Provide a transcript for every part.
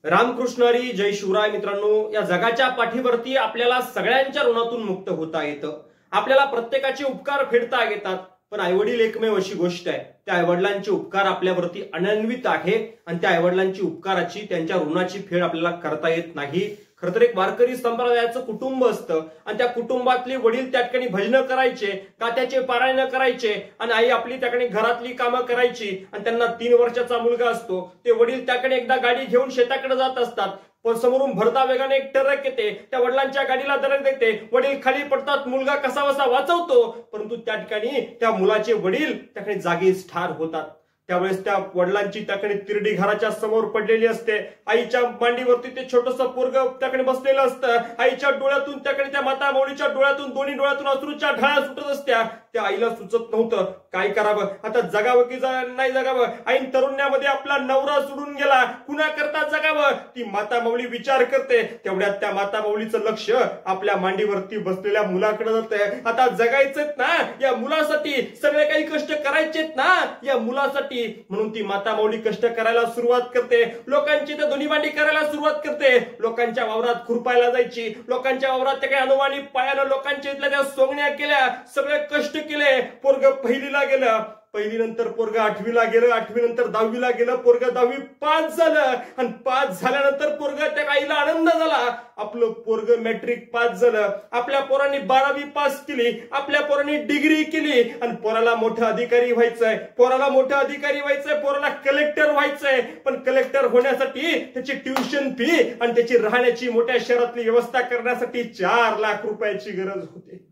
रामकृष्ण हरी, जय शिवराय. मित्रांनो, या जगाच्या पाठीवरती आपल्याला सगळ्यांच्या ऋणातून मुक्त होता येतं. आपल्याला प्रत्येकाचे उपकार फेडता येतात. पण आईवडील एकमेव अशी गोष्ट आहे, त्या आईवडिलांचे उपकार आपल्यावरती अनन्वित आहे आणि त्या आईवडिलांची उपकाराची, त्यांच्या ऋणाची फेड आपल्याला करता येत नाही. खरं तर एक वारकरी संप्रदायाचं कुटुंब असतं आणि त्या कुटुंबातले वडील त्या ठिकाणी भजनं करायचे, गात्याचे पारायण करायचे आणि आई आपली त्या ठिकाणी घरातली कामं करायची. आणि त्यांना 3 वर्षाचा मुलगा असतो. ते वडील त्या ठिकाणी एकदा गाडी घेऊन शेताकडे जात असतात. पण समोरून भरता वेगाने एक ट्रक येते, त्या वडिलांच्या गाडीला धडक देते. वडील खाली पडतात, मुलगा कसाबसा वाचवतो. परंतु त्या ठिकाणी त्या मुलाचे वडील त्या ठिकाणी जागीच ठार होतात. त्यावेळेस त्या वडिलांची त्याकडे तिरडी घराच्या समोर पडलेली असते. आईच्या मांडीवरती ते छोटंसं पोरग त्याकडे बसलेलं असतं. आईच्या डोळ्यातून त्याकडे, त्या माता माऊलीच्या डोळ्यातून, दोन्ही डोळ्यातून अश्रूच्या ढाळा सुटत असत्या. त्या आईला सुचत नव्हतं काय करावं, आता जगावं की नाही जगावं. ऐन तरुण्यामध्ये आपला नवरा सोडून गेला, कुणा करता जगावं, ती माता माऊली विचार करते. तेवढ्यात त्या माता माऊलीचं लक्ष आपल्या मांडीवरती बसलेल्या मुलाकडे जाते. आता जगायचंच ना, या मुलासाठी सगळे काही कष्ट करायचेत ना, या मुलासाठी. म्हणून ती माता माऊली कष्ट करायला सुरुवात करते. लोकांची तर दोन्ही मांडी करायला सुरुवात करते. लोकांच्या वावरात खुरपायला जायची, लोकांच्या वावरात त्या काही अनुवानी पायानं लोकांच्या इथल्या त्या सोंगण्या केल्या, सगळे कष्ट केले. पोरग पहिलीला गेलं, पहिलीनंतर पोरग 8वीला गेलं, 8वी नंतर 10वीला गेलं. पोरग 10वी पास झालं आणि पास झाल्यानंतर पोरग, त्या आईला आनंद झाला, आपलं पोरग मॅट्रिक पास झालं. आपल्या पोरांनी 12वी पास केली, आपल्या पोरांनी डिग्री केली आणि पोराला मोठा अधिकारी व्हायचंय, पोराला मोठा अधिकारी व्हायचंय, पोराला कलेक्टर व्हायचंय. पण कलेक्टर होण्यासाठी त्याची ट्युशन फी आणि त्याची राहण्याची मोठ्या शहरातली व्यवस्था करण्यासाठी 4 लाख रुपयाची गरज होते.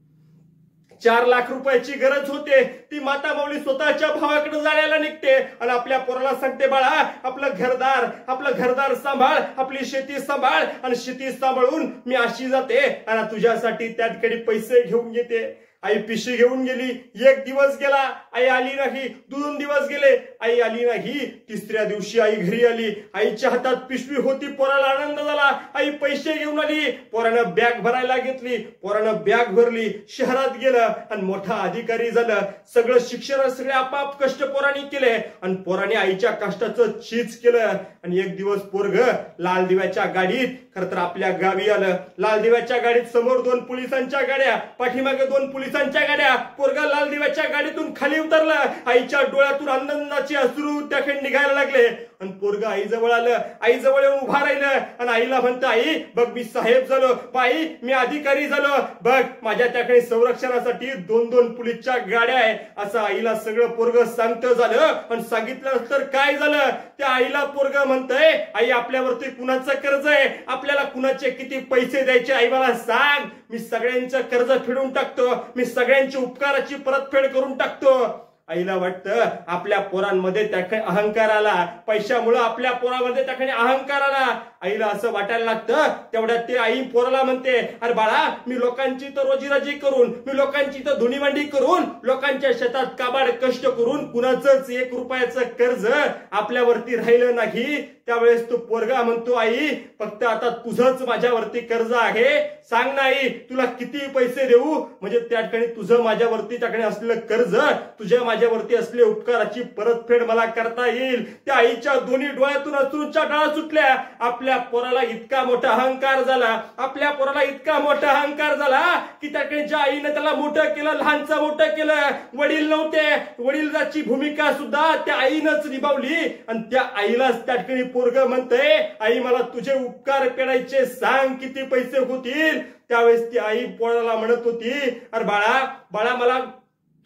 4 लाख रुपयाची गरज होते. ती माता माऊली स्वतःच्या भावाकडे जाण्याला निघते आणि आपल्या पोराला सांगते, बाळा आपलं घरदार सांभाळ, आपली शेती सांभाळ आणि शेती सांभाळून मी अशी जाते आणि तुझ्यासाठी त्या ठिकाणी पैसे घेऊन येते. आई पिशी घेऊन गेली. 1 दिवस गेला, आई आली नाही. 2 दिवस गेले, आई आली नाही. 3ऱ्या दिवशी आई घरी आली. आईच्या हातात पिशवी होती. पोराला आनंद झाला. आई पैसे घेऊन आली. पोरानं बॅग भरायला घेतली. पोरानं बॅग भरली, शहरात गेलं आणि मोठा अधिकारी झालं. सगळं शिक्षण, सगळे आपाप कष्ट पोरांनी केले आणि पोराने आईच्या कष्टाचं चीज केलं. आणि 1 दिवस पोरग लाल दिव्याच्या गाडीत, खरं तर आपल्या गावी आलं. लाल दिव्याच्या गाडीत समोर 2 पोलिसांच्या गाड्या, पाठीमागे 2 पोलिसांच्या गाड्या. पोरगा लाल दिव्याच्या गाडीतून खाली उतरला. आईच्या डोळ्यातून आनंदाचे अश्रू त्याकडे निघायला लागले आणि पोरगा आईजवळ आलं. आईजवळ येऊन उभा राहिलं आणि आईला म्हणतं, आई बघ मी साहेब झालो, बाई मी अधिकारी झालो, बघ माझ्या त्याकडे संरक्षणासाठी 2-2 पोलीसच्या गाड्या आहे. असं आईला सगळं पोरग सांगतं झालं. आणि सांगितलं तर काय झालं, त्या आईला पोरग म्हणतंय, आई आपल्यावरती कुणाचं कर्ज आहे, आपल्याला कुणाचे किती पैसे द्यायचे, आई मला सांग, मी सगळ्यांचं कर्ज फेडून टाकतो, मी सगळ्यांची उपकाराची परतफेड करून टाकतो. आईला वाटतं आपल्या पोरांमध्ये त्याकडे अहंकार आला, पैशामुळे आपल्या पोरामध्ये त्याकडे अहंकार आला. आईला असं वाटायला लागतं. तेवढ्यात ते आई पोराला म्हणते, अरे बाळा मी लोकांची तर रोजीराजी करून, मी लोकांची तर धुणीमांडी करून, लोकांच्या शेतात काबाड कष्ट करून कुणाचंच 1 रुपयाचं कर्ज आपल्यावरती राहिलं नाही. त्यावेळेस तो पोरगा म्हणतो, आई फक्त आता तुझंच माझ्यावरती कर्ज आहे, सांग ना आई तुला किती पैसे देऊ, म्हणजे त्या ठिकाणी तुझं माझ्यावरती त्याकडे असलेलं कर्ज, तुझ्या माझ्यावरती असलेल्या उपकाराची परतफेड मला करता येईल. त्या आईच्या दोन्ही डोळ्यातून अश्रूच्या डाळा सुटल्या. आपल्या पोराला इतका मोठा अहंकार झाला, आपल्या पोराला इतका मोठा अहंकार झाला की त्याकडे ज्या आईने त्याला मोठं केलं, लहानचं मोठं केलं, वडील नव्हते, वडिलाची भूमिका सुद्धा त्या आईनंच निभावली. आणि त्या आईलाच त्या ठिकाणी पोरग म्हणतंय, आई मला तुझे उपकार फेडायचे, सांग किती पैसे होतील. त्यावेळेस ती आई पोराला म्हणत होती, अरे बाळा मला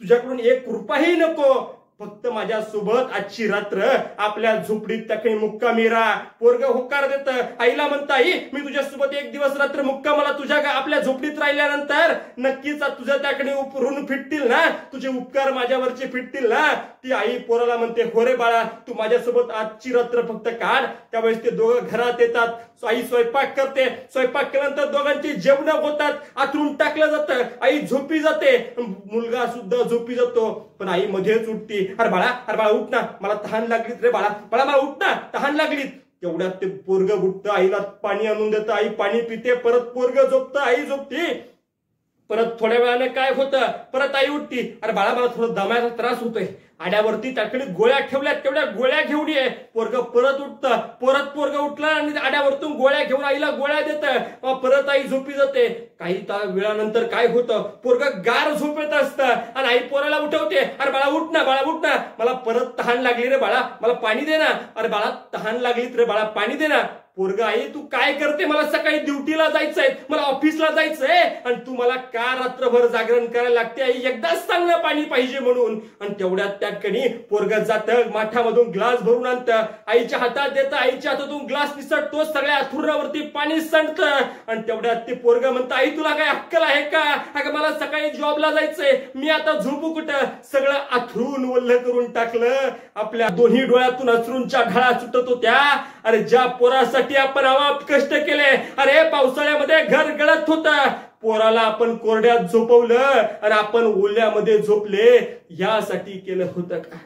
तुझ्याकडून 1 रुपयाही नको, फक्त माझ्या सोबत आजची रात्र आपल्या झोपडीत त्याकडे मुक्कामी राहा. पोरग होकार देत. आईला म्हणता, आई मी तुझ्यासोबत 1 दिवस रात्र मुक्कामाला तुझ्या आपल्या झोपडीत राहिल्यानंतर नक्कीच तुझ्या त्याकडे ऋण फिटतील ना, तुझे उपकार माझ्यावरचे फिटतील ना. ती आई पोराला म्हणते, हो रे बाळा तू माझ्यासोबत आजची रात्र फक्त काढ. त्यावेळेस ते दोघं घरात येतात. आई स्वयंपाक करते. स्वयंपाक केल्यानंतर दोघांची जेवण होतात. आथरून टाकलं जातं. आई झोपी जाते. मुलगा सुद्धा झोपी जातो. पण आई मध्येच उठती. अरे बाळा उठ ना, मला तहान लागलीत रे बाळा, मला उठ ना, तहान लागलीत. तेवढ्यात ते पोरग उठतं, आईला पाणी आणून देतं. आई पाणी पिते. परत पोरग झोपतं, आई झोपते. परत थोड्या वेळाने काय होतं, परत आई उठती. अरे बाळा मला थोडं दम्याचा त्रास होतोय, आड्यावरती त्याकडे गोळ्या ठेवल्यात, तेवढ्या गोळ्या घेऊन ये. पोरग परत उठतं, परत पोरग उठलं आणि आड्यावरतून गोळ्या घेऊन आईला गोळ्या देतं. परत आई झोपी जाते. काही वेळानंतर काय होतं, पोरग गार झोपेत असतं आणि आई पोराला उठवते. अरे बाळा उठ ना, बाळा उठ ना, मला परत तहान लागली रे बाळा, मला पाणी दे ना. अरे बाळा तहान लागली रे बाळा, पाणी दे ना. पोरग आई तू काय करते, मला सकाळी ड्युटीला जायचंय, मला ऑफिसला जायचंय आणि तू मला का रात्रभर जागरण करायला लागते. आई एकदाच सांग ना पाणी पाहिजे म्हणून. आणि तेवढ्यात त्या ठिकाणी पोरग जातं, माठामधून ग्लास भरून आणतं, आईच्या हातात देतं. आईच्या हातातून ग्लास निसटतो, सगळ्या अथुर्णावरती पाणी सांडतं. आणि तेवढ्यात ते पोरग म्हणतं, आई तुला काय अक्कल आहे का, अगं मला सकाळी जॉबला जायचंय, मी आता झोपू कुठं. सगळं अथरून वल्ल करून टाकलं. आपल्या दोन्ही डोळ्यातून अश्रूंच्या ढाळा सुटत होत्या. अरे ज्या पोरासाठी आपण अमाप कष्ट केले, अरे पावसाळ्यामध्ये घर गळत होतं, पोराला आपण कोरड्यात झोपवलं आणि आपण ओल्यामध्ये झोपले, यासाठी केलं होतं का,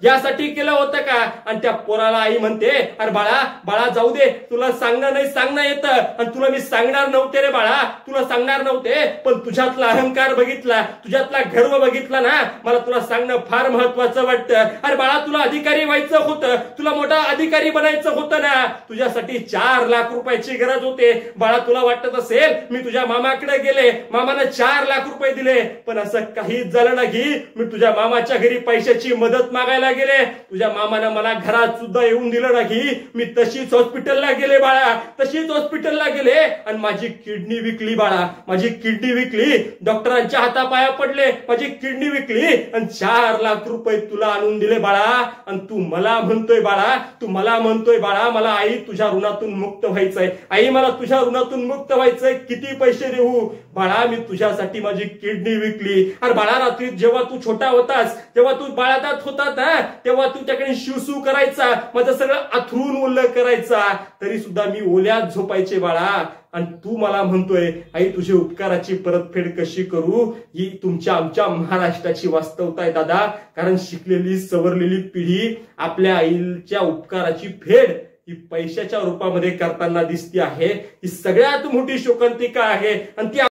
यासाठी केलं होतं का. आणि त्या पोराला आई म्हणते, अरे बाळा बाळा जाऊ दे, तुला सांगणं नाही सांगणं येतं आणि तुला मी सांगणार नव्हते रे बाळा, तुला सांगणार नव्हते, पण तुझ्यातला अहंकार बघितला, तुझ्यातला गर्व बघितला ना, मला तुला सांगणं फार महत्वाचं वाटतं. अरे बाळा तुला अधिकारी व्हायचं होतं, तुला मोठा अधिकारी बनायचं होतं ना, तुझ्यासाठी 4 लाख रुपयाची गरज होते. बाळा तुला वाटत असेल मी तुझ्या मामाकडे गेले, मामानं 4 लाख रुपये दिले, पण असं काहीच झालं नाही. मी तुझ्या मामाच्या घरी पैशाची मदत मागायला गेले, तुझ्या मामानं मला घरात सुद्धा येऊन दिलं नाही. मी तशीच हॉस्पिटलला गेले बाळा, तशीच हॉस्पिटलला गेले आणि माझी किडनी विकली बाळा, माझी किडनी विकली, डॉक्टरांच्या हातापाया पडले, माझी किडनी विकली आणि 4 लाख रुपये तुला आणून दिले बाळा. आणि तू मला म्हणतोय बाळा, तू मला म्हणतोय बाळा, मला आई तुझ्या ऋणातून मुक्त व्हायचंय, आई मला तुझ्या ऋणातून मुक्त व्हायचंय, किती पैसे देऊ बाळा, मी तुझ्यासाठी माझी किडनी विकली. अरे बाळा रात्री जेव्हा तू छोटा होतास, जेव्हा तू बाळातात होता ना, तेव्हा तू त्याकडे शिवसू करायचा, माझं सगळं अथरून ओलं करायचा, तरी सुद्धा मी ओल्यात झोपायचे बाळा. आणि तू मला म्हणतोय आई तुझी उपकाराची परतफेड कशी करू. ही तुमच्या आमच्या महाराष्ट्राची वास्तवता आहे दादा. कारण शिकलेली सवरलेली पिढी आपल्या आईच्या उपकाराची फेड ही पैशाच्या रूपामध्ये करताना दिसती आहे. ही सगळ्यात मोठी शोकांतिका आहे आणि ती